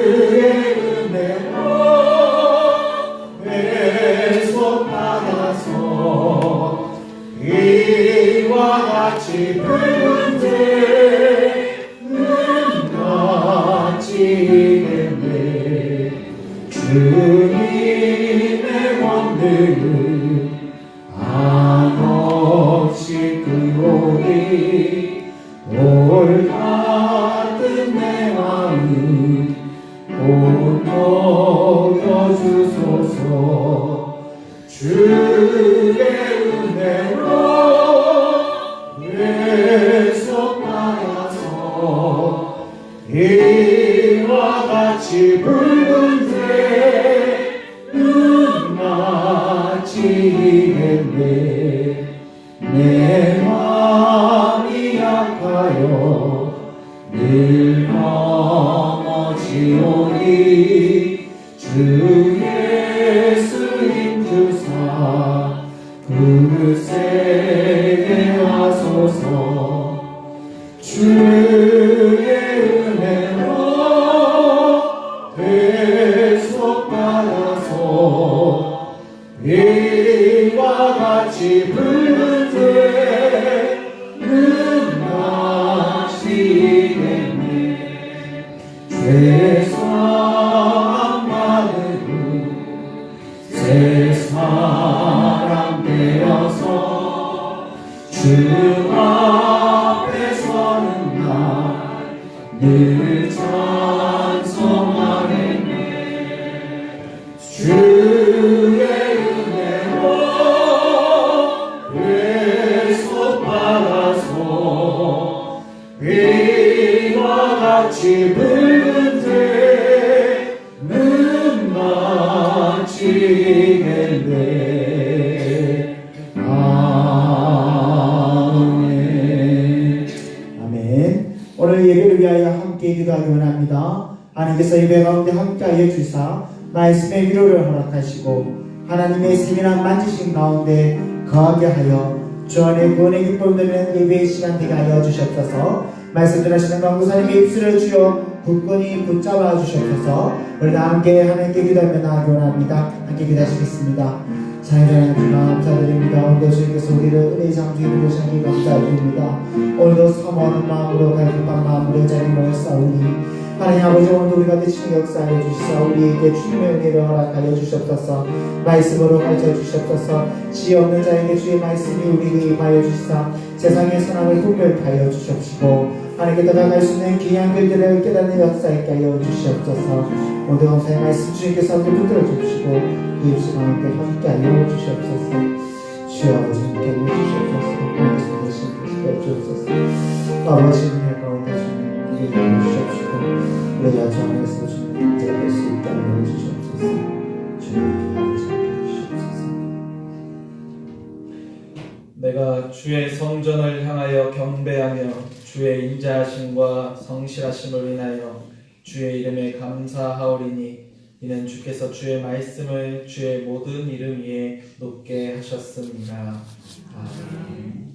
그의 은혜로 회복받아서 이와 같이 붉은 새는 같이 되네. 주님의 원들은 한없이 그오니 돌 같은 내 마음 곧 먹여주소서. 주의 은혜로 회복받아서 이와 같이 붉은 새는 마치겠네. 내 마음이 약하여 늘 넘어지오니 주 예수 힘주사 그세게 하소서. 주의 은혜로 회복받아서 이와 같이 붉은 새는 마치겠네. 죄사함 받으고 새 사람 되어서 주 앞에 서는 날 늘 찬송하겠네. 주의 은혜로 회복받아서 이와 같이 붉은 새는 마치겠네. 아멘. 아멘. 오늘 예배를 위하여 함께 기도하기 원합니다. 하나님께서 예배 가운데 함께하여 주사 말씀의 위로를 허락하시고 하나님의 세밀한 만지심 가운데 거하게 하여 주 안에 구원의 기쁨 누리는 예배의 시간 되게 하여 주시옵소서. 말씀 전하시는 강구사님의 입술을 주여 굳건히 붙잡아 주시옵소서. 우리 다 함께 하나님께 기도하며 나아가기 원합니다. 함께 기도하시겠습니다. 자유자는 감사드립니다. 오늘도 주님께서 우리를 은혜의 장주에 부르시니 감사드립니다. 오늘도 사모하는 마음으로 갈급한 마음으로 자리에 모였사오니 하나님 아버지, 오늘도 우리가 대신 역사하여 주시사 우리에게 주님의 은혜를 허락하여 주시옵소서. 말씀으로 가르쳐 주시옵소서. 지혜 없는 자에게 주의 말씀이 우리에게 임하여 주시사 세상의 선악을 분별하여 주시옵시고 하나님께 다가갈 수 있는 귀한 길들을 깨닫는 역사 있게 하여 주시옵소서. 모든 감사의 말씀 주님께서 함께 붙들어 주시고 이 입시 가운데 함께 하여 주시옵소서. 주여 아버지 함께 하여 주시옵소서. 말씀 대신 주시옵소서. 아버지 은혜 가운데 주님 우리에게 주시옵시고 우리 여정 안에서 주님 함께할 수 있다는 걸 주시옵소서. 주님 아버지 함께 주시옵소서. 내가 주의 성전을 향하여 경배하며 주의 인자하심과 성실하심을 인하여 주의 이름에 감사하오리니 이는 주께서 주의 말씀을 주의 모든 이름 위에 높게 하셨습니다. 아멘.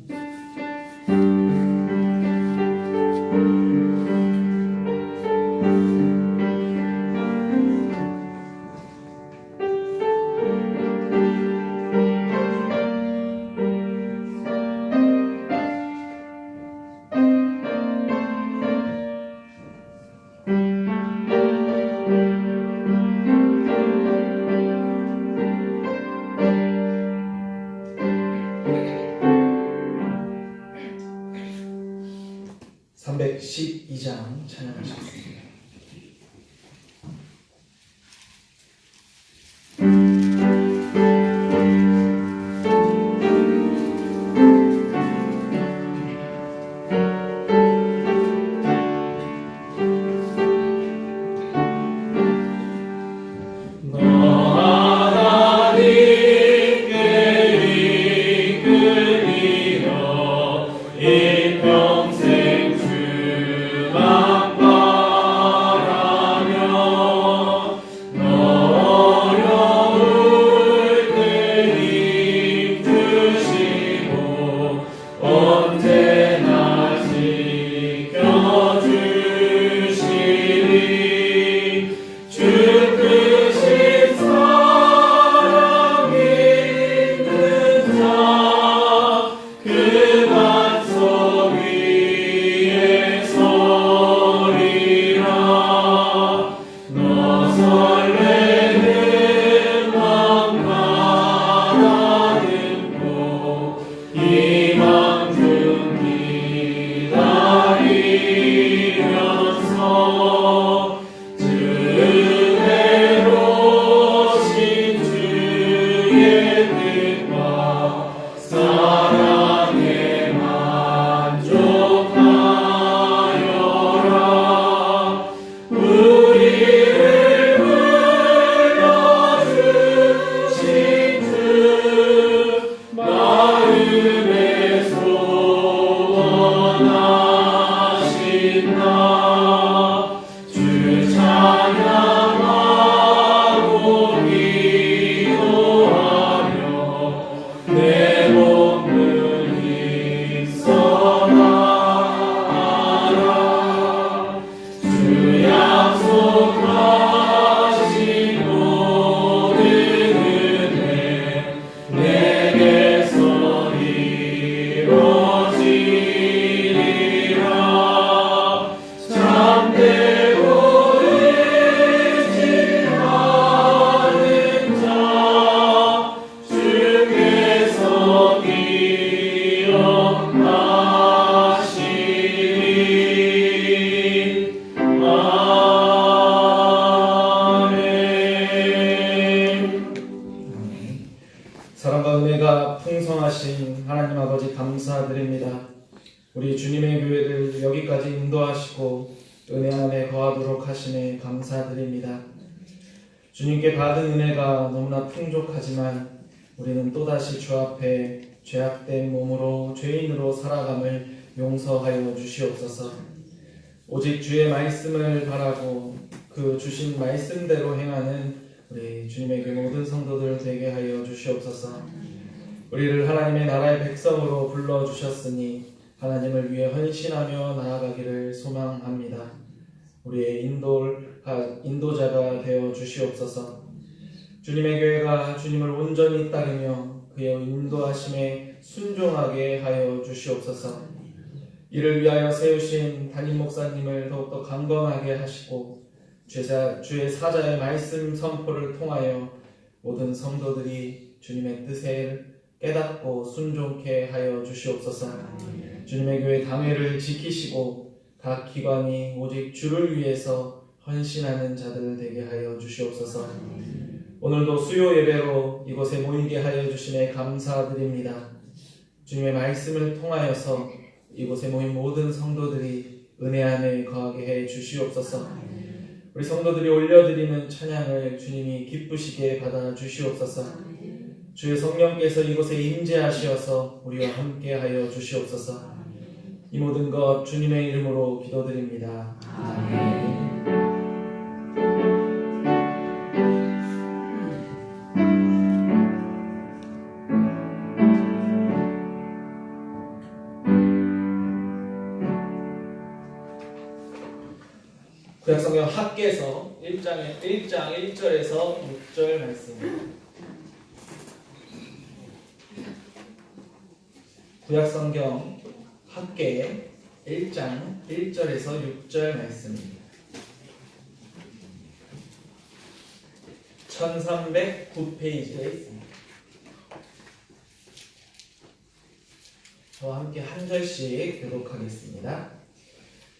감사드립니다. 주님께 받은 은혜가 너무나 풍족하지만 우리는 또다시 주 앞에 죄악된 몸으로 죄인으로 살아감을 용서하여 주시옵소서. 오직 주의 말씀을 바라고 그 주신 말씀대로 행하는 우리 주님의 그 모든 성도들 되게 하여 주시옵소서. 우리를 하나님의 나라의 백성으로 불러주셨으니 하나님을 위해 헌신하며 나아가기를 소망합니다. 우리의 인도자가 되어 주시옵소서. 주님의 교회가 주님을 온전히 따르며 그의 인도하심에 순종하게 하여 주시옵소서. 이를 위하여 세우신 담임 목사님을 더욱더 강건하게 하시고 주의 사자의 말씀 선포를 통하여 모든 성도들이 주님의 뜻을 깨닫고 순종케 하여 주시옵소서. 주님의 교회 당회를 지키시고 각 기관이 오직 주를 위해서 헌신하는 자들 되게 하여 주시옵소서. 오늘도 수요 예배로 이곳에 모이게 하여 주심에 감사드립니다. 주님의 말씀을 통하여서 이곳에 모인 모든 성도들이 은혜 안에 거하게 해 주시옵소서. 우리 성도들이 올려드리는 찬양을 주님이 기쁘시게 받아 주시옵소서. 주의 성령께서 이곳에 임재하시어서 우리와 함께 하여 주시옵소서. 이 모든 것 주님의 이름으로 기도드립니다. 아멘. 구약성경 학개서 1장 1절에서 6절 말씀입니다. 구약성경 학개 1장 1절에서 6절 말씀입니다. 1309페이지에 있습니다. 저와 함께 한 절씩 교독하겠습니다.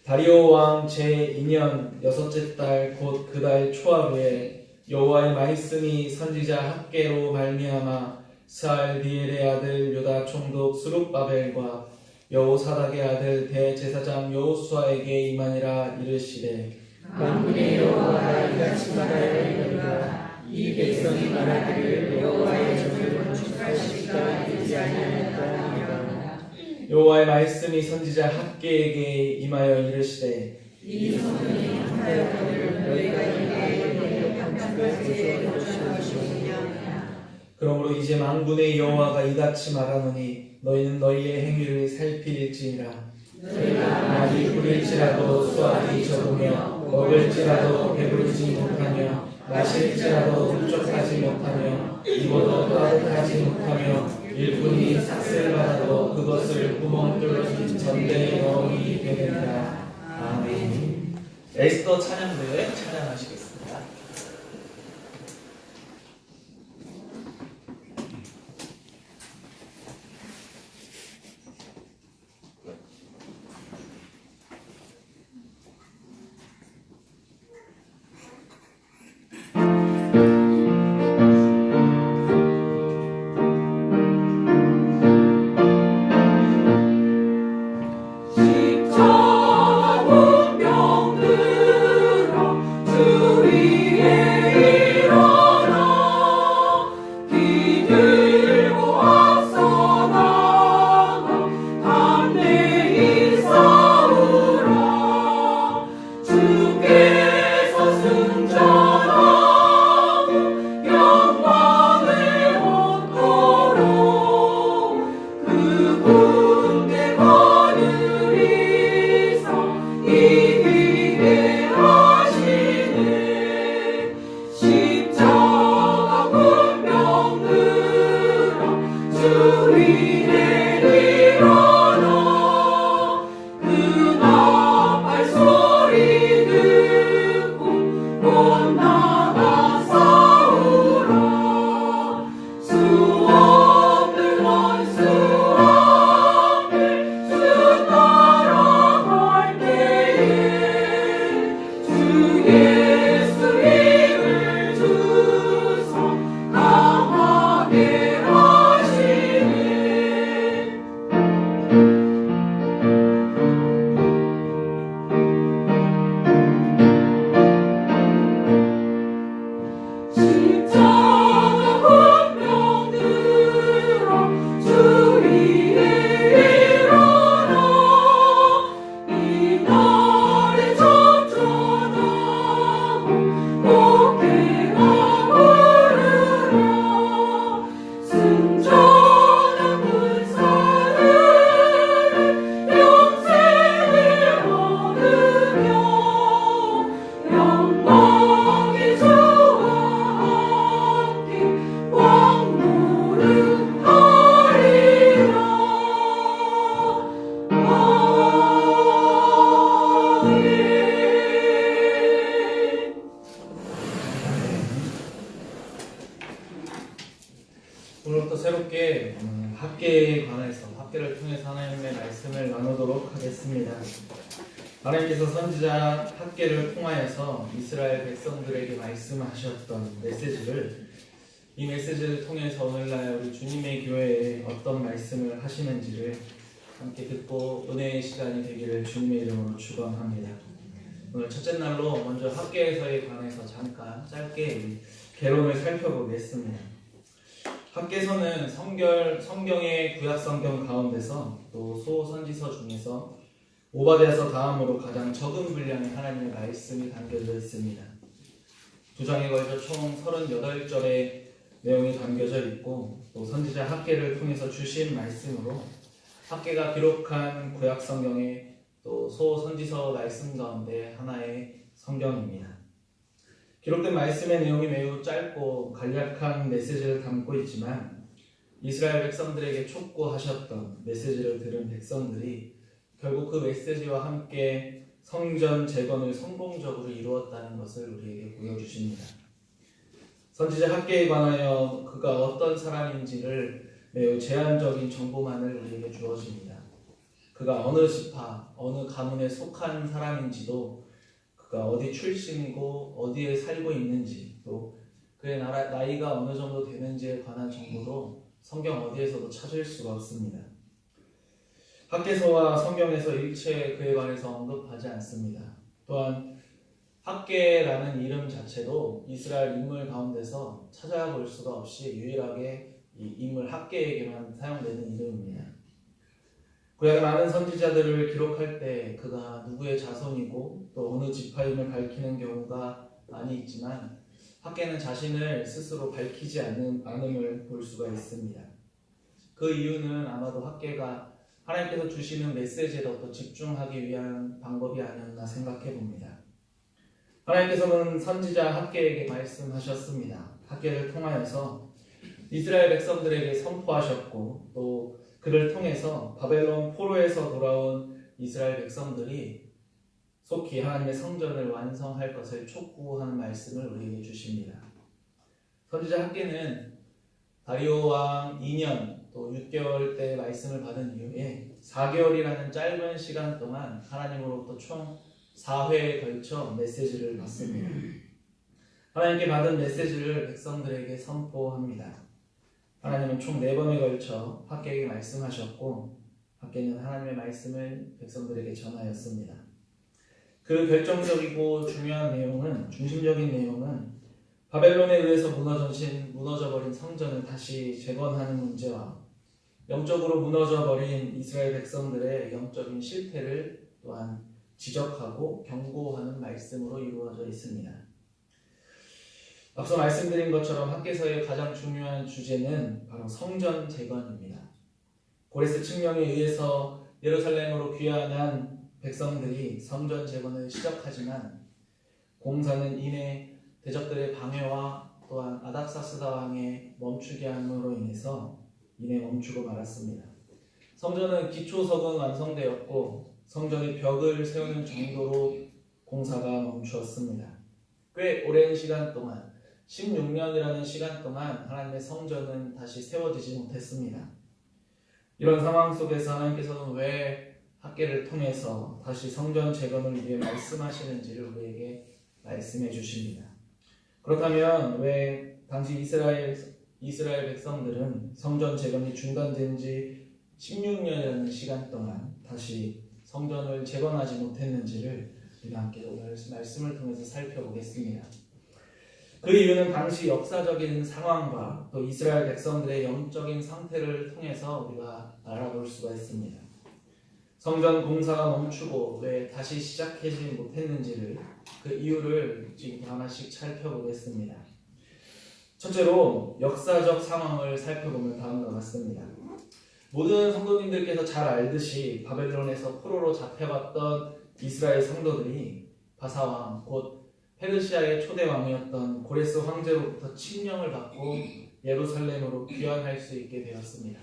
다리오 왕 제2년 여섯째 달 곧 그 달 초하루에 여호와의 말씀이 선지자 학개로 말미암아 스알디엘의 아들 유다 총독 스룹바벨과 여호사닥의 아들 대제사장 여호수아에게 임하니라. 이르시되 만군의 여호와가 이같이 말하였느니라. 이 백성이 말하기를 여호와의 전을 건축할 시기가 되지 아니하였다. 여호와의 말씀이 선지자 학개에게 임하여 이르시되 이 성문이 하였거늘 너희가 이에 건축할 때에 건축하시느냐. 그러므로 이제 만군의 여호와가 이같이 말하노니 너희는 너희의 행위를 살필지니라. 너희가 날이 부릴지라도 수확이 적으며 먹을지라도 배부르지 못하며 마실지라도 흡족하지 못하며 입어도 따뜻하지 못하며 일꾼이 삭슬 받아도 그것을 구멍 뚫어진 전대에 넣으니 되느니라. 아멘. 에스더 찬양대 찬양하시겠습니다. 십자가 운명 들어 주 위에 오늘부터 새롭게 학계에 관해서 학계를 통해서 하나님의 말씀을 나누도록 하겠습니다. 하나님께서 선지자 학계를 통하여서 이스라엘 백성들에게 말씀하셨던 메시지를 이 메시지를 통해서 오늘날 우리 주님의 교회에 어떤 말씀을 하시는지를 함께 듣고 은혜의 시간이 되기를 주님의 이름으로 축원합니다. 오늘 첫째 날로 먼저 학계에서에 관해서 잠깐 짧게 개론을 살펴보겠습니다. 학계서는 성경의 구약성경 가운데서 또 소선지서 중에서 오바댜서 다음으로 가장 적은 분량의 하나님의 말씀이 담겨져 있습니다. 2장에 걸쳐 총 38절의 내용이 담겨져 있고 또 선지자 학계를 통해서 주신 말씀으로 학계가 기록한 구약성경의 또 소선지서 말씀 가운데 하나의 성경입니다. 기록된 말씀의 내용이 매우 짧고 간략한 메시지를 담고 있지만 이스라엘 백성들에게 촉구하셨던 메시지를 들은 백성들이 결국 그 메시지와 함께 성전 재건을 성공적으로 이루었다는 것을 우리에게 보여주십니다. 선지자 학계에 관하여 그가 어떤 사람인지를 매우 제한적인 정보만을 우리에게 주어집니다. 그가 어느 지파, 어느 가문에 속한 사람인지도 그가 어디 출신이고 어디에 살고 있는지 또 그의 나이가 어느 정도 되는지에 관한 정보도 성경 어디에서도 찾을 수가 없습니다. 학계서와 성경에서 일체 그에 관해서 언급하지 않습니다. 또한 학계라는 이름 자체도 이스라엘 인물 가운데서 찾아볼 수가 없이 유일하게 이 인물 학계에게만 사용되는 이름입니다. 구약의 많은 선지자들을 기록할 때 그가 누구의 자손이고 또 어느 지파임을 밝히는 경우가 많이 있지만 학계는 자신을 스스로 밝히지 않음을 볼 수가 있습니다. 그 이유는 아마도 학계가 하나님께서 주시는 메시지에 더 집중하기 위한 방법이 아니었나 생각해 봅니다. 하나님께서는 선지자 학계에게 말씀하셨습니다. 학계를 통하여서 이스라엘 백성들에게 선포하셨고 또 그를 통해서 바벨론 포로에서 돌아온 이스라엘 백성들이 속히 하나님의 성전을 완성할 것을 촉구하는 말씀을 우리에게 주십니다. 선지자 학계는 다리오 왕 2년 또 6개월 때 말씀을 받은 이후에 4개월이라는 짧은 시간 동안 하나님으로부터 총 4회에 걸쳐 메시지를 받습니다. 하나님께 받은 메시지를 백성들에게 선포합니다. 하나님은 총 4번에 걸쳐 학계에게 말씀하셨고 학계는 하나님의 말씀을 백성들에게 전하였습니다. 그 결정적이고 중요한 내용은 중심적인 내용은 바벨론에 의해서 무너져버린 성전을 다시 재건하는 문제와 영적으로 무너져버린 이스라엘 백성들의 영적인 실패를 또한 지적하고 경고하는 말씀으로 이루어져 있습니다. 앞서 말씀드린 것처럼 학계서의 가장 중요한 주제는 바로 성전 재건입니다. 고레스 칙령에 의해서 예루살렘으로 귀환한 백성들이 성전 재건을 시작하지만 공사는 이내 대적들의 방해와 또한 아닥사스다 왕의 멈추게 함으로 인해서 이내 멈추고 말았습니다. 성전은 기초석은 완성되었고 성전의 벽을 세우는 정도로 공사가 멈추었습니다. 꽤 오랜 시간 동안 16년이라는 시간 동안 하나님의 성전은 다시 세워지지 못했습니다. 이런 상황 속에서 하나님께서는 왜 학계를 통해서 다시 성전 재건을 위해 말씀하시는지를 우리에게 말씀해 주십니다. 그렇다면 왜 당시 이스라엘 백성들은 성전 재건이 중단된 지 16년이라는 시간 동안 다시 성전을 재건하지 못했는지를 우리가 함께 오늘 말씀을 통해서 살펴보겠습니다. 그 이유는 당시 역사적인 상황과 또 이스라엘 백성들의 영적인 상태를 통해서 우리가 알아볼 수가 있습니다. 성전 공사가 멈추고 왜 다시 시작하지 못했는지를 그 이유를 지금 하나씩 살펴보겠습니다. 첫째로 역사적 상황을 살펴보면 다음과 같습니다. 모든 성도님들께서 잘 알듯이 바벨론에서 포로로 잡혀갔던 이스라엘 성도들이 바사왕 곧 페르시아의 초대왕이었던 고레스 황제로부터 칙령을 받고 예루살렘으로 귀환할 수 있게 되었습니다.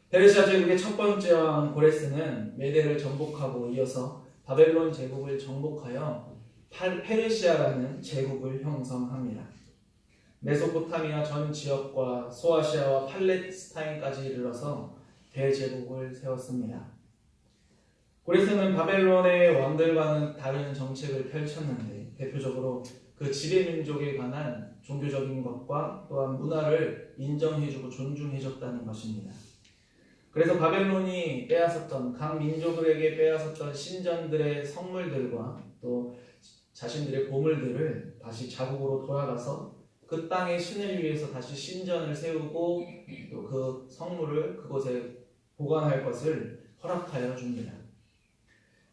페르시아 제국의 첫 번째 왕 고레스는 메대를 정복하고 이어서 바벨론 제국을 정복하여 페르시아라는 제국을 형성합니다. 메소포타미아 전 지역과 소아시아와 팔레스타인까지 이르러서 대제국을 세웠습니다. 고레스는 바벨론의 왕들과는 다른 정책을 펼쳤는데 대표적으로 그 지배민족에 관한 종교적인 것과 또한 문화를 인정해주고 존중해줬다는 것입니다. 그래서 바벨론이 빼앗았던 각 민족에게 빼앗았던 신전들의 성물들과 또 자신들의 보물들을 다시 자국으로 돌아가서 그 땅의 신을 위해서 다시 신전을 세우고 또 그 성물을 그곳에 보관할 것을 허락하여 줍니다.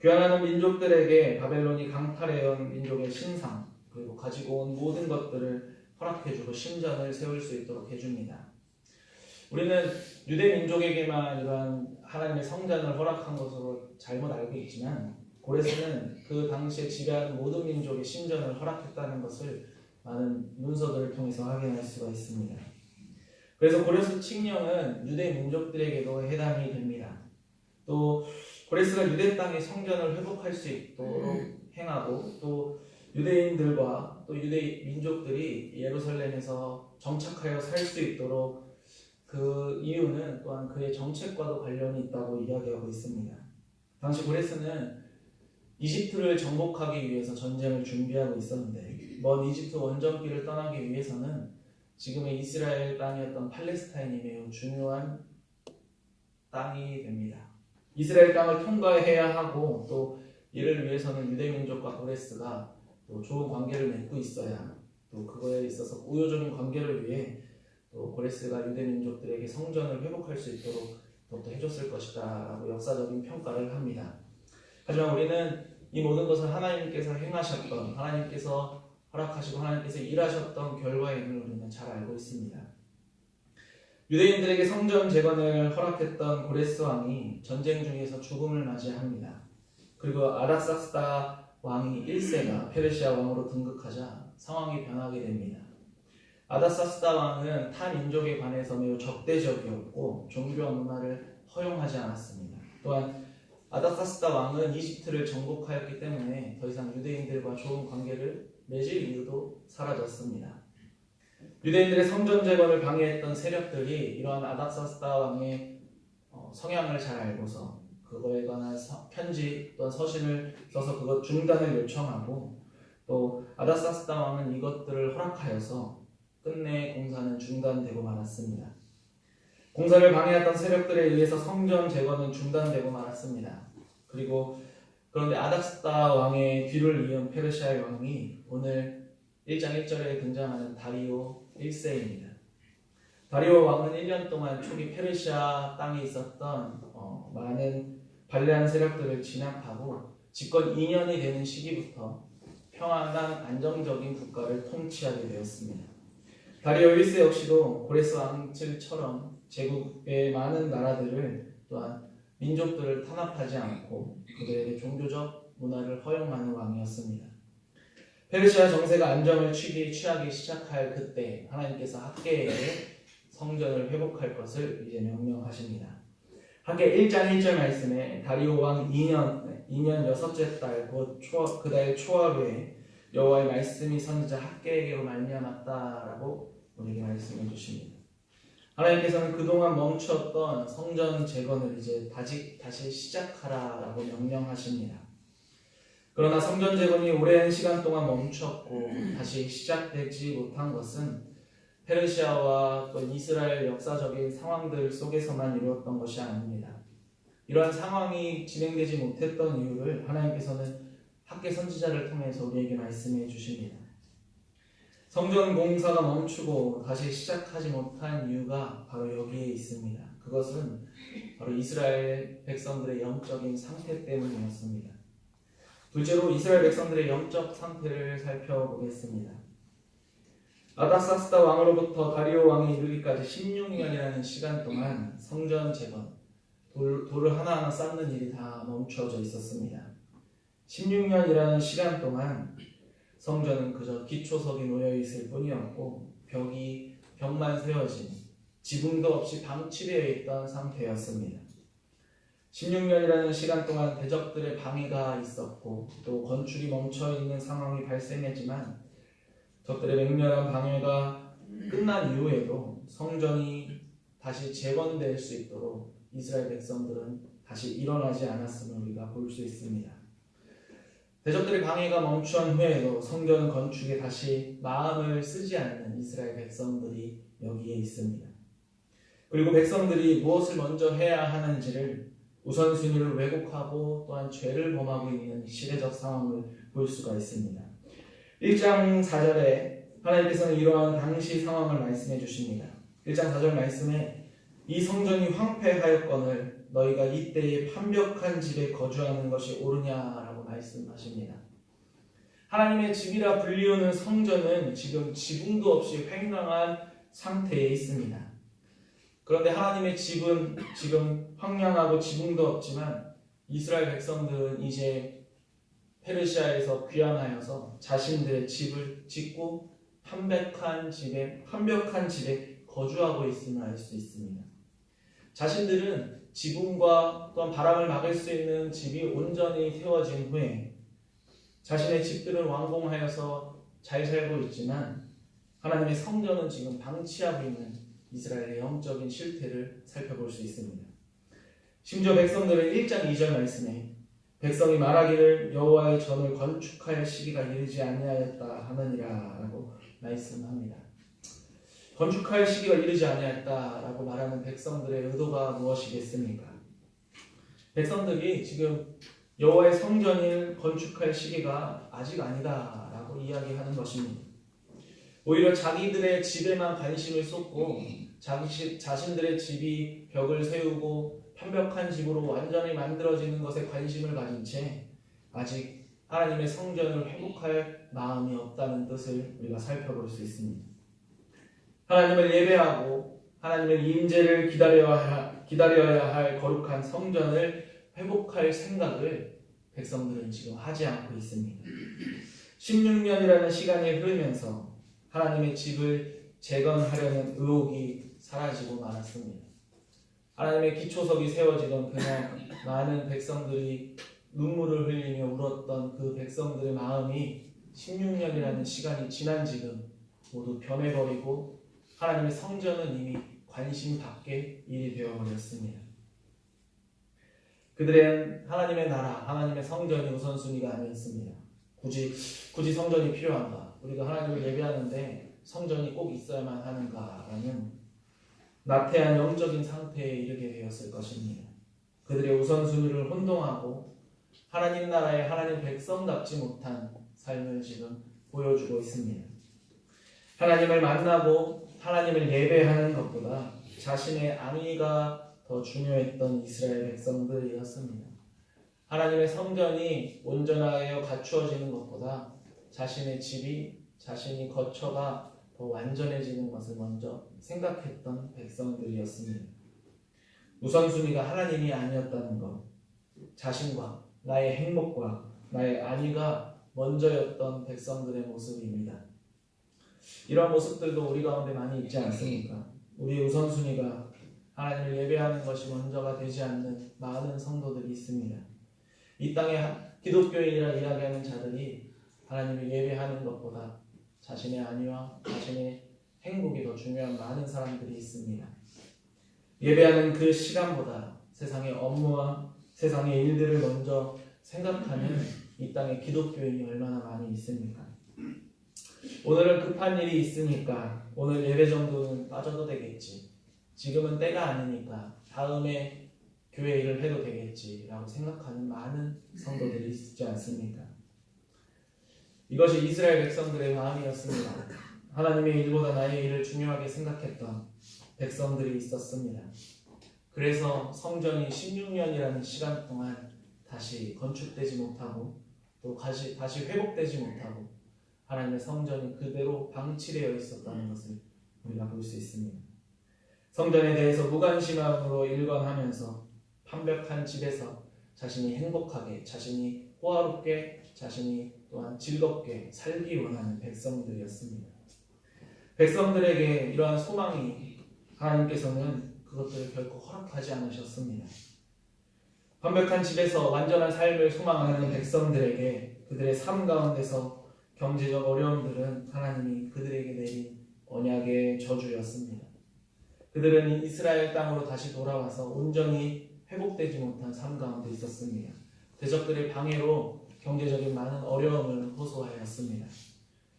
귀환하는 민족들에게 바벨론이 강탈해온 민족의 신상 그리고 가지고 온 모든 것들을 허락해주고 신전을 세울 수 있도록 해줍니다. 우리는 유대 민족에게만 이러한 하나님의 성전을 허락한 것으로 잘못 알고 있지만 고레스는 그 당시에 지배하는 모든 민족의 신전을 허락했다는 것을 많은 문서들을 통해서 확인할 수가 있습니다. 그래서 고레스 칙령은 유대 민족들에게도 해당이 됩니다. 또 고레스가 유대 땅의 성전을 회복할 수 있도록 행하고 또 유대인들과 또 유대 민족들이 예루살렘에서 정착하여 살 수 있도록 그 이유는 또한 그의 정책과도 관련이 있다고 이야기하고 있습니다. 당시 고레스는 이집트를 정복하기 위해서 전쟁을 준비하고 있었는데 먼 이집트 원정길을 떠나기 위해서는 지금의 이스라엘 땅이었던 팔레스타인이 매우 중요한 땅이 됩니다. 이스라엘 땅을 통과해야 하고 또 이를 위해서는 유대민족과 고레스가 또 좋은 관계를 맺고 있어야 또 그거에 있어서 우호적인 관계를 위해 또 고레스가 유대민족들에게 성전을 회복할 수 있도록 더욱더 해줬을 것이다 라고 역사적인 평가를 합니다. 하지만 우리는 이 모든 것을 하나님께서 행하셨던 하나님께서 허락하시고 하나님께서 일하셨던 결과임을 우리는 잘 알고 있습니다. 유대인들에게 성전 재건을 허락했던 고레스 왕이 전쟁 중에서 죽음을 맞이합니다. 그리고 아닥사스다 왕이 1세가 페르시아 왕으로 등극하자 상황이 변하게 됩니다. 아닥사스다 왕은 타 민족에 관해서 매우 적대적이었고 종교와 문화를 허용하지 않았습니다. 또한 아닥사스다 왕은 이집트를 정복하였기 때문에 더 이상 유대인들과 좋은 관계를 맺을 이유도 사라졌습니다. 유대인들의 성전 재건을 방해했던 세력들이 이러한 아닥사스다 왕의 성향을 잘 알고서 그거에 관한 편지 또는 서신을 써서 그것 중단을 요청하고 또 아닥사스다 왕은 이것들을 허락하여서 끝내 공사는 중단되고 말았습니다. 공사를 방해했던 세력들에 의해서 성전 재건은 중단되고 말았습니다. 그런데 아닥사스다 왕의 뒤를 이은 페르시아의 왕이 오늘 1장 1절에 등장하는 다리오 1세입니다. 다리오 왕은 1년 동안 초기 페르시아 땅에 있었던 많은 반대한 세력들을 진압하고 집권 2년이 되는 시기부터 평안한 안정적인 국가를 통치하게 되었습니다. 다리오 1세 역시도 고레스 왕실처럼 제국의 많은 나라들을 또한 민족들을 탄압하지 않고 그들에게 종교적 문화를 허용하는 왕이었습니다. 페르시아 정세가 안정을 취하기 시작할 그때 하나님께서 학개에게 성전을 회복할 것을 이제 명령하십니다. 학개 1장 1절 말씀에 다리오 왕 2년 여섯째 달 곧 그달 초하루에 여호와의 말씀이 선지자 학개에게로 말미암았다라고 우리에게 말씀해 주십니다. 하나님께서는 그동안 멈추었던 성전 재건을 이제 다시 시작하라라고 명령하십니다. 그러나 성전 재건이 오랜 시간 동안 멈췄고 다시 시작되지 못한 것은 페르시아와 또 이스라엘 역사적인 상황들 속에서만 이루어졌던 것이 아닙니다. 이러한 상황이 진행되지 못했던 이유를 하나님께서는 학개 선지자를 통해서 우리에게 말씀해 주십니다. 성전 공사가 멈추고 다시 시작하지 못한 이유가 바로 여기에 있습니다. 그것은 바로 이스라엘 백성들의 영적인 상태 때문이었습니다. 둘째로 이스라엘 백성들의 영적 상태를 살펴보겠습니다. 아닥사스다 왕으로부터 다리오 왕이 이르기까지 16년이라는 시간 동안 성전 재건, 돌을 하나하나 쌓는 일이 다 멈춰져 있었습니다. 16년이라는 시간 동안 성전은 그저 기초석이 놓여있을 뿐이었고 벽만 세워진 지붕도 없이 방치되어 있던 상태였습니다. 16년이라는 시간 동안 대적들의 방해가 있었고 또 건축이 멈춰있는 상황이 발생했지만 적들의 맹렬한 방해가 끝난 이후에도 성전이 다시 재건될 수 있도록 이스라엘 백성들은 다시 일어나지 않았음을 우리가 볼 수 있습니다. 대적들의 방해가 멈춘 후에도 성전 건축에 다시 마음을 쓰지 않는 이스라엘 백성들이 여기에 있습니다. 그리고 백성들이 무엇을 먼저 해야 하는지를 우선순위를 왜곡하고 또한 죄를 범하고 있는 시대적 상황을 볼 수가 있습니다. 1장 4절에 하나님께서는 이러한 당시 상황을 말씀해 주십니다. 1장 4절 말씀에 이 성전이 황폐하였거늘 너희가 이때에 판벽한 집에 거주하는 것이 옳으냐라고 말씀하십니다. 하나님의 집이라 불리우는 성전은 지금 지붕도 없이 횡랑한 상태에 있습니다. 그런데 하나님의 집은 지금 황량하고 지붕도 없지만 이스라엘 백성들은 이제 페르시아에서 귀환하여서 자신들의 집을 짓고 판벽한 집에 거주하고 있음을 알 수 있습니다. 자신들은 지붕과 또한 바람을 막을 수 있는 집이 온전히 세워진 후에 자신의 집들은 완공하여서 잘 살고 있지만 하나님의 성전은 지금 방치하고 있는 이스라엘의 영적인 실태를 살펴볼 수 있습니다. 심지어 백성들은 1장 2절 말씀에 백성이 말하기를 여호와의 전을 건축할 시기가 이르지 아니하였다 하느니라 라고 말씀합니다. 건축할 시기가 이르지 아니하였다라고 말하는 백성들의 의도가 무엇이겠습니까? 백성들이 지금 여호와의 성전을 건축할 시기가 아직 아니다라고 이야기하는 것입니다. 오히려 자기들의 집에만 관심을 쏟고 자신들의 집이 벽을 세우고 편벽한 집으로 완전히 만들어지는 것에 관심을 가진 채 아직 하나님의 성전을 회복할 마음이 없다는 뜻을 우리가 살펴볼 수 있습니다. 하나님을 예배하고 하나님의 임재를 기다려야 할 거룩한 성전을 회복할 생각을 백성들은 지금 하지 않고 있습니다. 16년이라는 시간이 흐르면서 하나님의 집을 재건하려는 의욕이 사라지고 말았습니다. 하나님의 기초석이 세워지던 그날 많은 백성들이 눈물을 흘리며 울었던 그 백성들의 마음이 16년이라는 시간이 지난 지금 모두 변해버리고 하나님의 성전은 이미 관심 밖의 일이 되어버렸습니다. 그들은 하나님의 나라, 하나님의 성전이 우선순위가 아니었습니다. 굳이 성전이 필요한가? 우리가 하나님을 예배하는데 성전이 꼭 있어야만 하는가라는 나태한 영적인 상태에 이르게 되었을 것입니다. 그들의 우선순위를 혼동하고 하나님 나라의 하나님 백성답지 못한 삶을 지금 보여주고 있습니다. 하나님을 만나고 하나님을 예배하는 것보다 자신의 안위가 더 중요했던 이스라엘 백성들이었습니다. 하나님의 성전이 온전하여 갖추어지는 것보다 자신의 집이 자신이 거처가 더 완전해지는 것을 먼저 생각했던 백성들이었습니다. 우선순위가 하나님이 아니었다는 것, 자신과 나의 행복과 나의 안위가 먼저였던 백성들의 모습입니다. 이런 모습들도 우리 가운데 많이 있지 않습니까? 우리의 우선순위가 하나님을 예배하는 것이 먼저가 되지 않는 많은 성도들이 있습니다. 이 땅에 기독교인이라 이야기하는 자들이 하나님을 예배하는 것보다 자신의 안위와 자신의 행복이 더 중요한 많은 사람들이 있습니다. 예배하는 그 시간보다 세상의 업무와 세상의 일들을 먼저 생각하는 이 땅의 기독교인이 얼마나 많이 있습니까? 오늘은 급한 일이 있으니까 오늘 예배 정도는 빠져도 되겠지. 지금은 때가 아니니까 다음에 교회 일을 해도 되겠지라고 생각하는 많은 성도들이 있지 않습니까? 이것이 이스라엘 백성들의 마음이었습니다. 하나님의 일보다 나의 일을 중요하게 생각했던 백성들이 있었습니다. 그래서 성전이 16년이라는 시간 동안 다시 건축되지 못하고 또 다시 회복되지 못하고 하나님의 성전이 그대로 방치되어 있었다는 것을 우리가 볼 수 있습니다. 성전에 대해서 무관심함으로 일관하면서 판벽한 집에서 자신이 행복하게, 자신이 호화롭게, 자신이 또한 즐겁게 살기 원하는 백성들이었습니다. 백성들에게 이러한 소망이 하나님께서는 그것들을 결코 허락하지 않으셨습니다. 완벽한 집에서 완전한 삶을 소망하는 백성들에게 그들의 삶 가운데서 경제적 어려움들은 하나님이 그들에게 내린 언약의 저주였습니다. 그들은 이스라엘 땅으로 다시 돌아와서 온전히 회복되지 못한 삶 가운데 있었습니다. 대적들의 방해로 경제적인 많은 어려움을 호소하였습니다.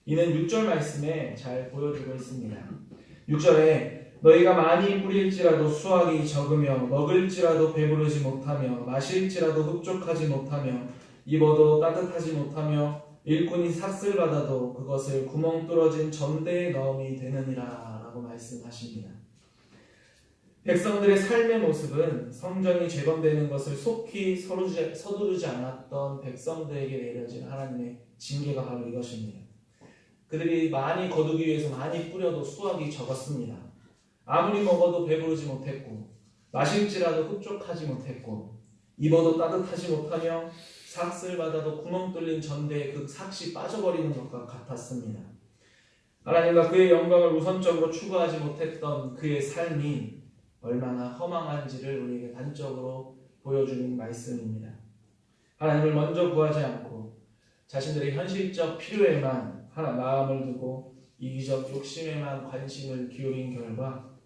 이는 6절 말씀에 잘 보여주고 있습니다. 6절에 너희가 많이 뿌릴지라도 수확이 적으며 먹을지라도 배부르지 못하며 마실지라도 흡족하지 못하며 입어도 따뜻하지 못하며 일꾼이 삭슬 받아도 그것을 구멍 뚫어진 전대에 넣음이 되느니라 라고 말씀하십니다. 백성들의 삶의 모습은 성전이 재건되는 것을 속히 서두르지 않았던 백성들에게 내려진 하나님의 징계가 바로 이것입니다. 그들이 많이 거두기 위해서 많이 뿌려도 수확이 적었습니다. 아무리 먹어도 배부르지 못했고 마실지라도 흡족하지 못했고 입어도 따뜻하지 못하며 삭슬 받아도 구멍 뚫린 전대에 그 삭시 빠져버리는 것과 같았습니다. 하나님과 그의 영광을 우선적으로 추구하지 못했던 그의 삶이 얼마나 허망한지를 우리에게 단적으로 보여주는 말씀입니다. 하나님을 먼저 구하지 않고 자신들의 현실적 필요에만 마음을 두고 이기적 욕심에만 관심을 기울인 결과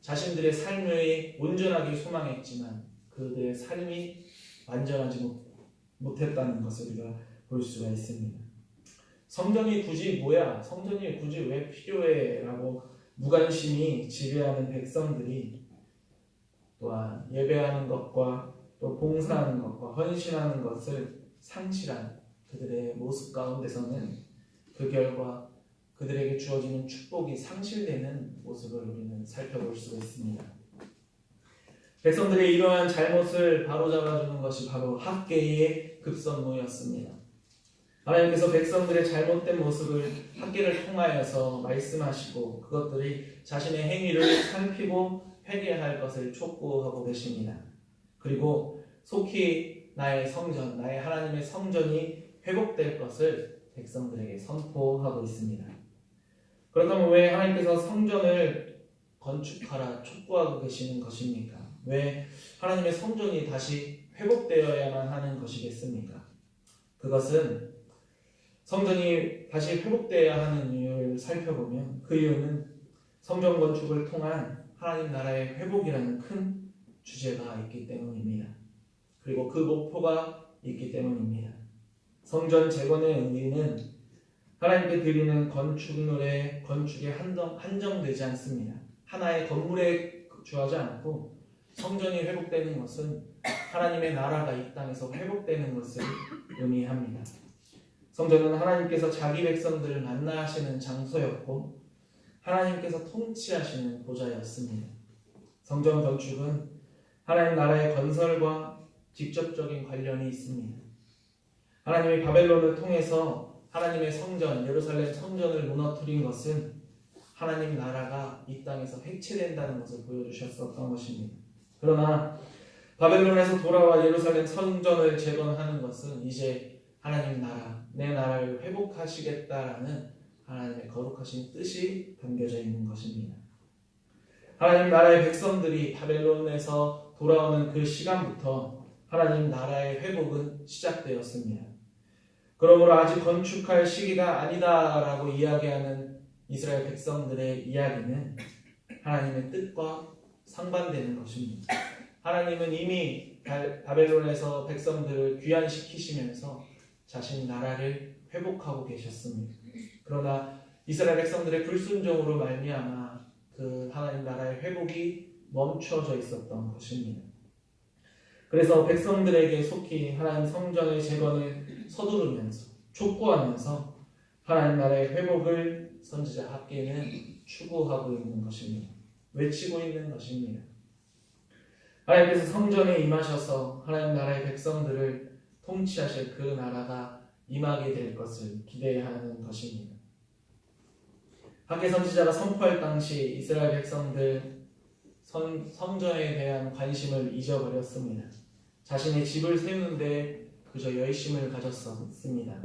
자신들의 삶을 온전하게 소망했지만 그들의 삶이 완전하지 못했다는 것을 우리가 볼 수가 있습니다. 성전이 굳이 뭐야? 성전이 굳이 왜 필요해? 라고 무관심이 지배하는 백성들이 또한 예배하는 것과 또 봉사하는 것과 헌신하는 것을 상실한 그들의 모습 가운데서는 그 결과 그들에게 주어지는 축복이 상실되는 모습을 우리는 살펴볼 수가 있습니다. 백성들의 이러한 잘못을 바로잡아주는 것이 바로 학계의 급선무였습니다. 하나님께서 백성들의 잘못된 모습을 학계를 통하여서 말씀하시고 그것들이 자신의 행위를 살피고 회개할 것을 촉구하고 계십니다. 그리고 속히 나의 성전, 나의 하나님의 성전이 회복될 것을 백성들에게 선포하고 있습니다. 그렇다면 왜 하나님께서 성전을 건축하라 촉구하고 계시는 것입니까? 왜 하나님의 성전이 다시 회복되어야만 하는 것이겠습니까? 그것은 성전이 다시 회복되어야 하는 이유를 살펴보면 그 이유는 성전 건축을 통한 하나님 나라의 회복이라는 큰 주제가 있기 때문입니다. 그리고 그 목표가 있기 때문입니다. 성전 재건의 의미는 하나님께 드리는 건축에 한정되지 않습니다. 하나의 건물에 주하지 않고 성전이 회복되는 것은 하나님의 나라가 이 땅에서 회복되는 것을 의미합니다. 성전은 하나님께서 자기 백성들을 만나 하시는 장소였고 하나님께서 통치하시는 보좌였습니다. 성전 건축은 하나님 나라의 건설과 직접적인 관련이 있습니다. 하나님이 바벨론을 통해서 하나님의 성전, 예루살렘 성전을 무너뜨린 것은 하나님 나라가 이 땅에서 해체된다는 것을 보여주셨었던 것입니다. 그러나 바벨론에서 돌아와 예루살렘 성전을 재건하는 것은 이제 하나님 나라, 내 나라를 회복하시겠다라는 하나님의 거룩하신 뜻이 담겨져 있는 것입니다. 하나님 나라의 백성들이 바벨론에서 돌아오는 그 시간부터 하나님 나라의 회복은 시작되었습니다. 그러므로 아직 건축할 시기가 아니다라고 이야기하는 이스라엘 백성들의 이야기는 하나님의 뜻과 상반되는 것입니다. 하나님은 이미 바벨론에서 백성들을 귀환시키시면서 자신 나라를 회복하고 계셨습니다. 그러나 이스라엘 백성들의 불순종으로 말미암아 그 하나님 나라의 회복이 멈춰져 있었던 것입니다. 그래서 백성들에게 속히 하나님 성전의 재건을 서두르면서 촉구하면서 하나님 나라의 회복을 선지자 학계는 추구하고 있는 것입니다. 외치고 있는 것입니다. 하나님께서 성전에 임하셔서 하나님 나라의 백성들을 통치하실 그 나라가 임하게 될 것을 기대하는 것입니다. 학계 선지자가 선포할 당시 이스라엘 백성들 성전에 대한 관심을 잊어버렸습니다. 자신의 집을 세우는데 그저 열심을 가졌습니다.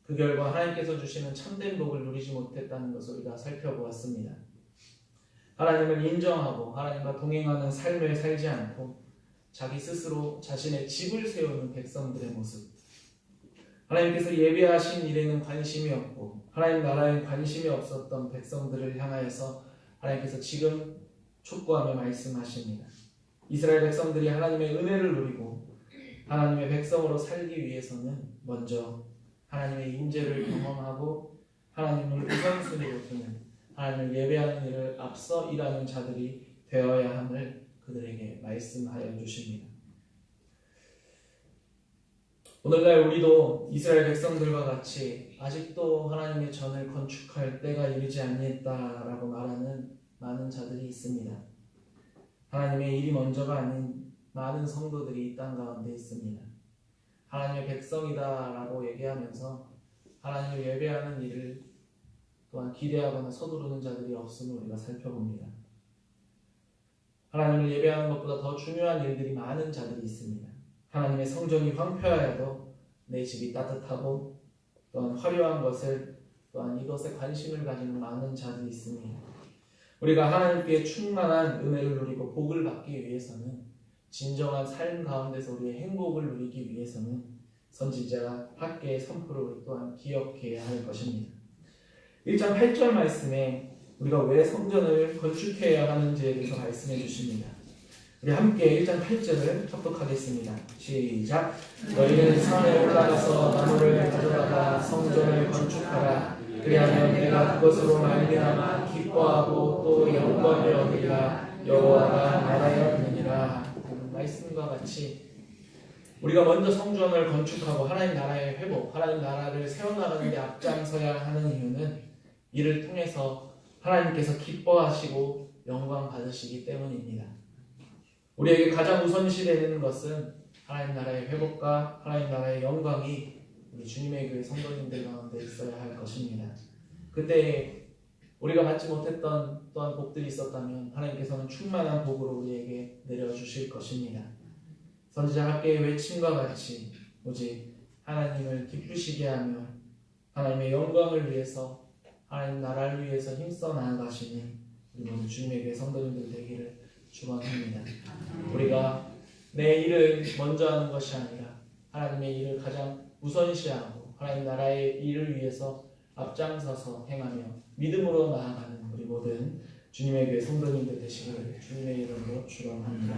그 결과 하나님께서 주시는 참된 복을 누리지 못했다는 것을 우리가 살펴보았습니다. 하나님을 인정하고 하나님과 동행하는 삶을 살지 않고 자기 스스로 자신의 집을 세우는 백성들의 모습, 하나님께서 예배하신 일에는 관심이 없고 하나님 나라에 관심이 없었던 백성들을 향하여서 하나님께서 지금 촉구하며 말씀하십니다. 이스라엘 백성들이 하나님의 은혜를 누리고 하나님의 백성으로 살기 위해서는 먼저 하나님의 임재를 경험하고 하나님을 우선순위로 두는 하나님을 예배하는 일을 앞서 일하는 자들이 되어야 함을 그들에게 말씀하여 주십니다. 오늘날 우리도 이스라엘 백성들과 같이 아직도 하나님의 전을 건축할 때가 이르지 아니했다라고 말하는 많은 자들이 있습니다. 하나님의 일이 먼저가 아닌 많은 성도들이 이 땅 가운데 있습니다. 하나님의 백성이다라고 얘기하면서 하나님을 예배하는 일을 또한 기대하거나 서두르는 자들이 없음을 우리가 살펴봅니다. 하나님을 예배하는 것보다 더 중요한 일들이 많은 자들이 있습니다. 하나님의 성전이 황폐하여도 내 집이 따뜻하고 또한 화려한 것을 또한 이것에 관심을 가지는 많은 자들이 있습니다. 우리가 하나님께 충만한 은혜를 누리고 복을 받기 위해서는 진정한 삶 가운데서 우리의 행복을 누리기 위해서는 선지자 학개의 선포를 또한 기억해야 할 것입니다. 1장 8절 말씀에 우리가 왜 성전을 건축해야 하는지에 대해서 말씀해 주십니다. 우리 함께 1장 8절을 합독하겠습니다. 시작. 너희는 산에 올라가서 나무를 가져다가 성전을 건축하라. 그리하면 내가 그것으로 말미암아 기뻐하고 또 영광을 얻으리라. 여호와가 말하였느니라. 말씀과 같이 우리가 먼저 성전을 건축하고 하나님 나라의 회복, 하나님 나라를 세워나가는 데 앞장서야 하는 이유는 이를 통해서 하나님께서 기뻐하시고 영광 받으시기 때문입니다. 우리에게 가장 우선시되는 것은 하나님 나라의 회복과 하나님 나라의 영광이 우리 주님의 교회 성도님들 가운데 있어야 할 것입니다. 그때 우리가 받지 못했던 또한 복들이 있었다면 하나님께서는 충만한 복으로 우리에게 내려주실 것입니다. 선지자 학개의 외침과 같이 오직 하나님을 기쁘시게 하며 하나님의 영광을 위해서 하나님 나라를 위해서 힘써 나아가시는 우리 모든 주님의 교회 성도님들 되기를 축원합니다. 우리가 내 일을 먼저 하는 것이 아니라 하나님의 일을 가장 우선시하고 하나님 나라의 일을 위해서 앞장서서 행하며 믿음으로 나아가는 우리 모든 주님의 교회 성도님들 되시기를 주님의 이름으로 축원합니다.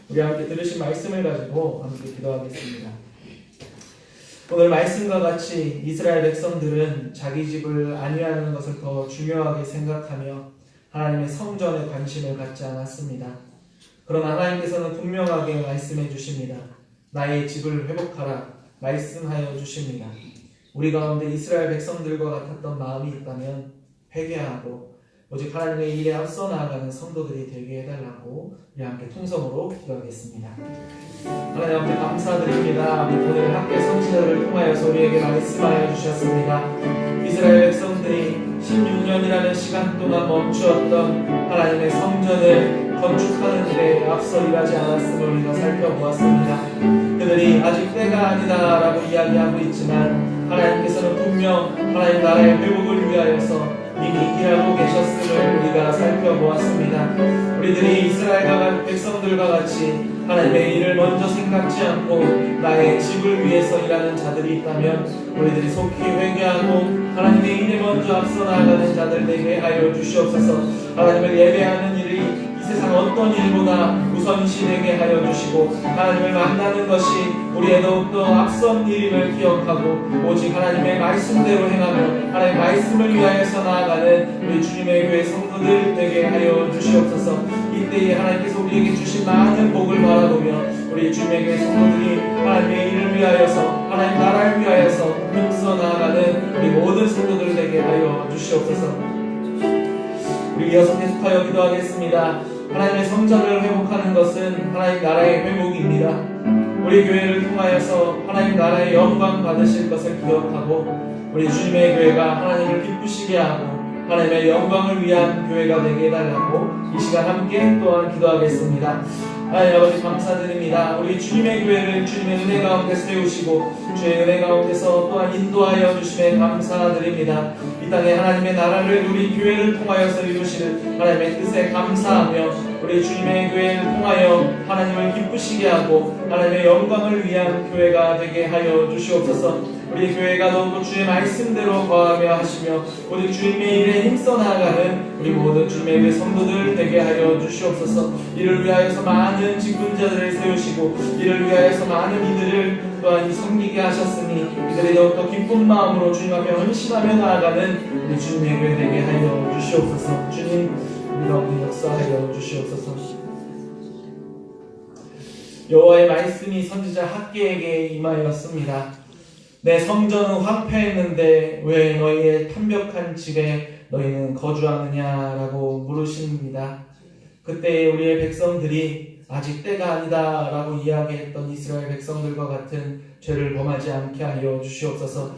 우리 함께 들으신 말씀을 가지고 함께 기도하겠습니다. 오늘 말씀과 같이 이스라엘 백성들은 자기 집을 안위하는 것을 더 중요하게 생각하며 하나님의 성전에 관심을 갖지 않았습니다. 그러나 하나님께서는 분명하게 말씀해 주십니다. 나의 집을 회복하라 말씀하여 주십니다. 우리 가운데 이스라엘 백성들과 같았던 마음이 있다면 회개하고 오직 하나님의 일에 앞서 나아가는 성도들이 되게 해달라고 우리 함께 통성으로 기도하겠습니다. 하나님 앞에 감사드립니다. 오늘 학교 선지자를 통하여서 우리에게 말씀하여 주셨습니다. 이스라엘 백성들이 16년이라는 시간 동안 멈추었던 하나님의 성전을 건축하는 일에 앞서 일하지 않았음을 우리가 살펴보았습니다. 그들이 아직 때가 아니다라고 이야기하고 있지만 하나님께서는 분명 하나님 나라의 회복을 위하여서 이미 일하고 계셨음을 우리가 살펴보았습니다. 우리들이 이스라엘 백성들과 같이 하나님의 일을 먼저 생각지 않고 나의 집을 위해서 일하는 자들이 있다면 우리들이 속히 회개하고 하나님의 일에 먼저 앞서 나아가는 자들 되게 하여 주시옵소서. 하나님을 예배하는 일이 이 세상 어떤 일보다 우선시되게 하여 주시고 하나님을 만나는 것이 우리의 더욱더 앞선 일임을 기억하고 오직 하나님의 말씀대로 행하며 하나님의 말씀을 위하여서 나아가는 우리 주님의 교회 성도들 되게 하여 주시옵소서. 이때에 하나님께서 우리에게 주신 많은 복을 바라보며 우리 주님의 교회 성도들이 하나님의 일을 위하여서 하나님 나라를 위하여서 힘써 나아가는 우리 모든 성도들 되게 하여 주시옵소서. 우리 이어서 계속하여 기도하겠습니다. 하나님의 성전을 회복하는 것은 하나님 나라의 회복입니다. 우리 교회를 통하여서 하나님 나라의 영광 받으실 것을 기억하고 우리 주님의 교회가 하나님을 기쁘시게 하고 하나님의 영광을 위한 교회가 되게 해달라고 이 시간 함께 또한 기도하겠습니다. 하나님 아버지 감사드립니다. 우리 주님의 교회를 주님의 은혜 가운데 세우시고 주의 은혜 가운데서 또한 인도하여 주심에 감사드립니다. 이 땅에 하나님의 나라를 우리 교회를 통하여서 이루시는 하나님의 뜻에 감사하며 우리 주님의 교회를 통하여 하나님을 기쁘시게 하고 하나님의 영광을 위한 교회가 되게 하여 주시옵소서. 우리 교회가 더욱더 주의 말씀대로 거하며 하시며 오직 주님의 일에 힘써 나아가는 우리 모든 주님의 그 성도들 되게 하여 주시옵소서. 이를 위하여서 많은 직분자들을 세우시고 이를 위하여서 많은 이들을 또한 섬기게 하셨으니 이들이 더욱더 기쁜 마음으로 주님 앞에 헌신하며 나아가는 우리 주님의 교회 되게 하여 주시옵소서. 주님 우리 가운데 역사하여 주시옵소서. 여호와의 말씀이 선지자 학개에게 임하였습니다. 내 성전은 황폐했는데 왜 너희의 탄벽한 집에 너희는 거주하느냐라고 물으십니다. 그때 우리의 백성들이 아직 때가 아니다 라고 이야기했던 이스라엘 백성들과 같은 죄를 범하지 않게 하여 주시옵소서.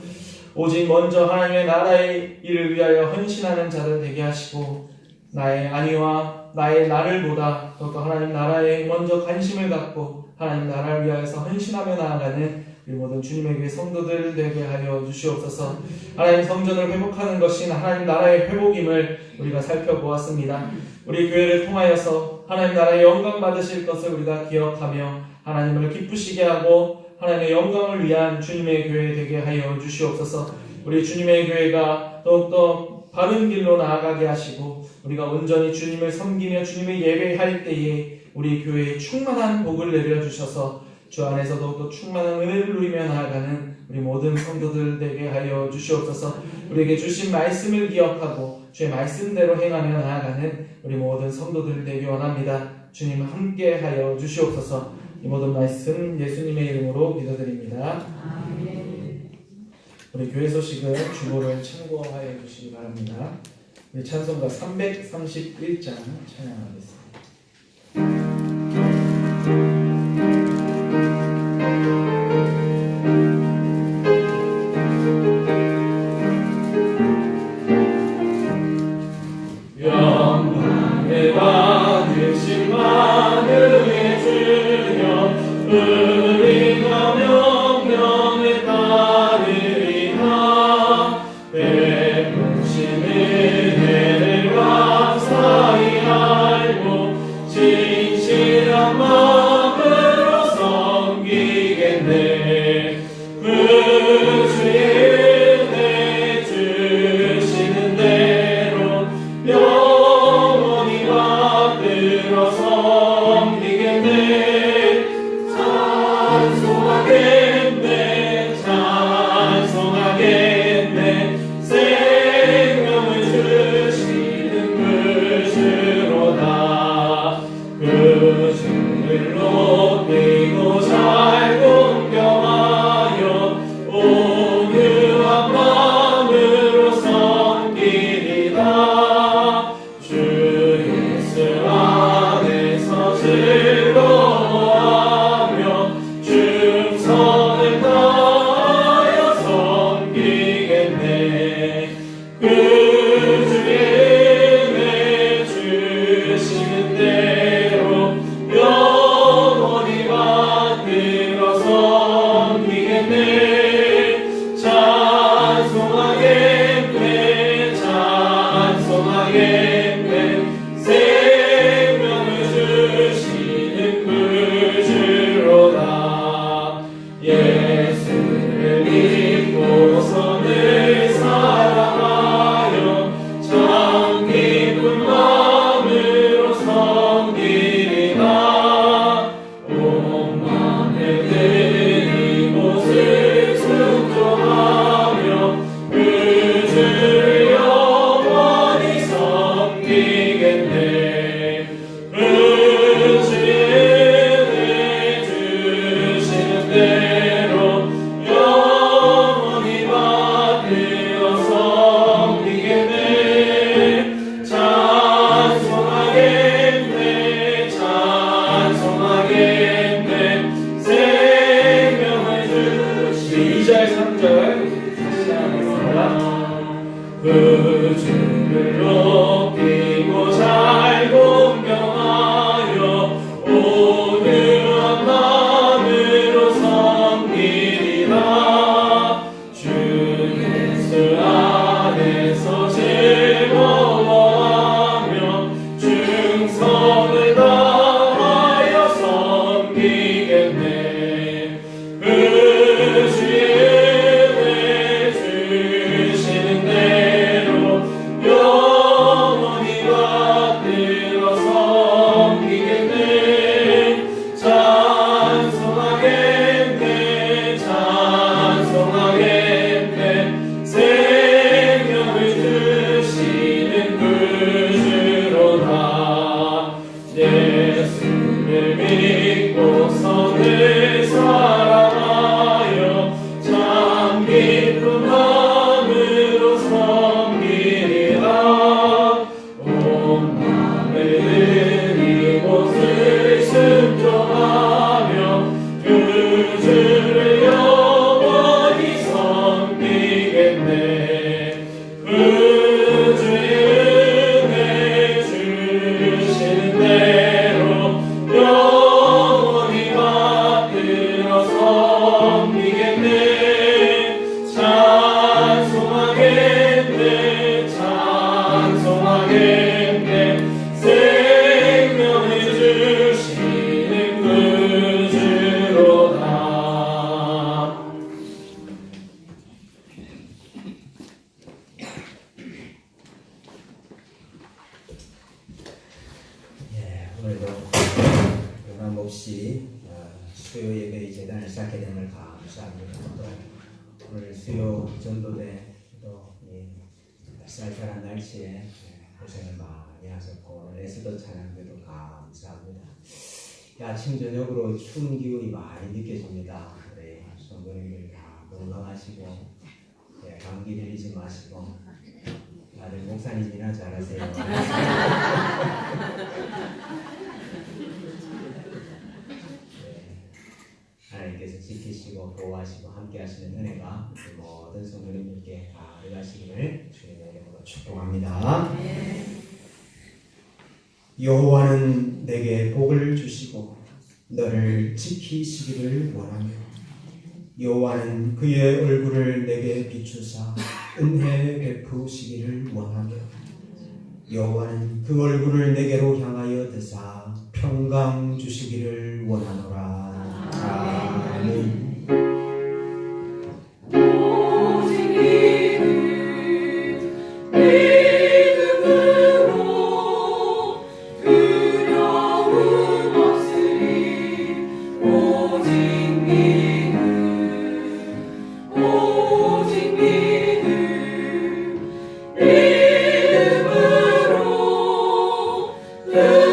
오직 먼저 하나님의 나라의 일을 위하여 헌신하는 자들 되게 하시고 나의 안위와 나의 나를 보다 더욱더 하나님 나라에 먼저 관심을 갖고 하나님 나라를 위하여서 헌신하며 나아가는 우리 모든 주님의 교회 성도들 되게 하여 주시옵소서. 하나님 성전을 회복하는 것이 하나님 나라의 회복임을 우리가 살펴보았습니다. 우리 교회를 통하여서 하나님 나라의 영광 받으실 것을 우리가 기억하며 하나님을 기쁘시게 하고 하나님의 영광을 위한 주님의 교회 되게 하여 주시옵소서. 우리 주님의 교회가 더욱더 바른 길로 나아가게 하시고 우리가 온전히 주님을 섬기며 주님을 예배할 때에 우리 교회에 충만한 복을 내려주셔서 주 안에서 더욱더 충만한 은혜를 누리며 나아가는 우리 모든 성도들 되게 하여 주시옵소서. 우리에게 주신 말씀을 기억하고 주의 말씀대로 행하며 나아가는 우리 모든 성도들 되기 원합니다. 주님 함께 하여 주시옵소서. 이 모든 말씀 예수님의 이름으로 기도드립니다. 우리 교회 소식은 주보를 참고하여 주시기 바랍니다. 우리 찬송가 331장 찬양하겠습니다. 영광을 받으신 만유의 주여 우리가 명령을 따르리라. 베푸신 은혜를 감사히 알고 진실한 마음으로 섬기겠네. 주의 은혜 주시는 대로 영원히 받들어 섬기겠네. 찬송하겠네 찬송하겠네. 생명을 주시는 그 주로다. 그 주를 높이고 잘 공경하여 온유한 마음으로 섬기리라. 주 예수 안에서 즐거워하며 충성을 다하여 섬기겠네. 그 주의 은혜 주시는 대로 영원히 받들어 섬기겠네. 찬송하겠네 찬송하겠네. 생명을 주시는 그 주로다. 예수를 믿고서 늘 사랑하여 참 기쁜 마음으로 섬기리라. 온 맘을 드리고 순종하며 그 주를 영원히 섬기겠네. 그 주의 은혜 주시는 대로 영원히 받들어 섬기겠네. 찬송하겠네 찬송하겠네. 생명을 주시 2절 3절 다시 하겠습니다. 그 주를 높이고 잘 공경하여 온유한 마음으로 섬기리라. 주 예수 안에서 즐거워하며 충성을 다하여 섬기겠네. 그 주의 은혜 오늘도 변함없이 수요 예배 재단을 시작하게 됨을 감사합니다. 또 오늘 수요 전도대 또 쌀쌀한 날씨에 고생을 많이 하셨고 오늘 에스더 찬양대도 감사합니다. 아침 저녁으로 추운 기운이 많이 느껴집니다. 우리 성도님들 다 건강하시고 감기 들리지 마시고 다들 목사님이나 잘하세요. 하나님께서 지키시고 보호하시고 함께 하시는 은혜가 모든 성도님들께 다 들어가시기를 주님의 이름으로 축복합니다. 여호와는 내게 복을 주시고 너를 지키시기를 원하며 여호와는 그의 얼굴을 내게 비추사 은혜 베푸시기를 원하며 여호와는 그 얼굴을 내게로 향하여 드사 평강 주시기를 원하노라. 아멘. 믿음으로